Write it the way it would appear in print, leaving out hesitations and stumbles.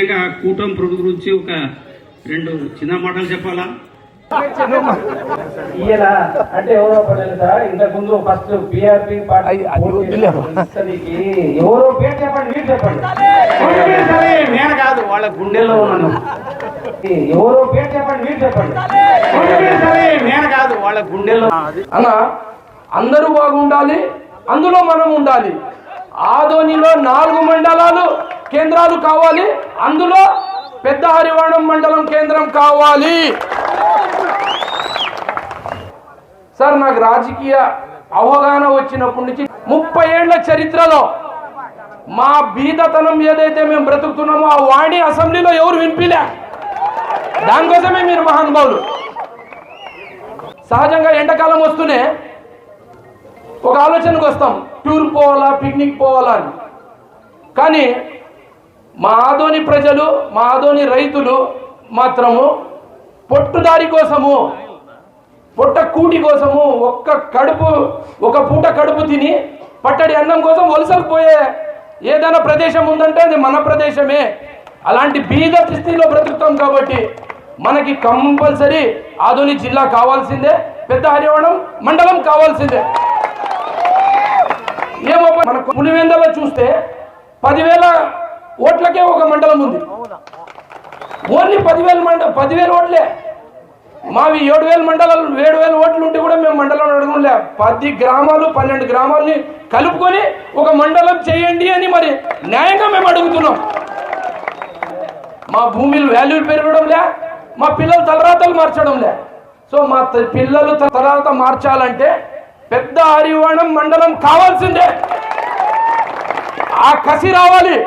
ఇక కూటమి ప్రభుత్వం గురించి ఒక రెండు చిన్న మాటలు చెప్పాలా? అంటే ఎవరో సార్ ఇంతకు ముందు ఫస్ట్ పిఆర్పి ఎవరో పేరు చెప్పండి, మీరు చెప్పండి. నేను కాదు, వాళ్ళ గుండెల్లో ఉన్నాను. ఎవరో పేరు చెప్పండి, మీరు చెప్పండి. నేను కాదు, వాళ్ళ గుండెల్లో. అన్న అందరూ బాగుండాలి, అందులో మనం ఉండాలి. ఆదోనిలో 4 మండలాలు కేంద్రాలు కావాలి, అందులో పెద్ద హరివాణం మండలం కేంద్రం కావాలి. సార్ నాకు రాజకీయ అవగాహన వచ్చినప్పటి నుంచి 30 ఏళ్ల చరిత్రలో మా బీదతనం ఏదైతే మేము బ్రతుకుతున్నామో ఆ వాణి అసెంబ్లీలో ఎవరు వినిపిలే. దానికోసమే మీరు మహానుభావులు. సహజంగా ఎండాకాలం వస్తూనే ఒక ఆలోచనకు వస్తాం, టూర్ పోవాలా, పిక్నిక్ పోవాలా అని. కానీ మా ఆదోని ప్రజలు, మా ఆదోని రైతులు మాత్రము పొట్టుదారి కోసము, పొట్ట కూటి కోసము, ఒక పూట కడుపు తిని పట్టడి అన్నం కోసం వలసలు పోయే ఏదైనా ప్రదేశం ఉందంటే అది మన ప్రదేశమే. అలాంటి బీద స్థితిలో బ్రతుకుతాం కాబట్టి మనకి కంపల్సరీ ఆదోని జిల్లా కావాల్సిందే, పెద్ద హరివాణం మండలం కావాల్సిందే. ఏమో మన పులివెందులో చూస్తే 10,000 ఓట్లకే ఒక మండలం ఉంది. ఓన్లీ 10,000 ఓట్లే. మావి 7,000 మండలాలు, 7,000 ఓట్లు ఉంటే కూడా మేము మండలం అడగలే. 10 గ్రామాలు 12 గ్రామాలని కలుపుకొని ఒక మండలం చేయండి అని మరి న్యాయంగా మేము అడుగుతున్నాం. మా భూమిలో వాల్యూలు పెరగడంలే, మా పిల్లలు తలరాతలు మార్చడంలే. సో మా పిల్లలు తలరాత మార్చాలంటే పెద్ద హరివాణం మండలం కావాల్సిందే. ఆ కసి రావాలి.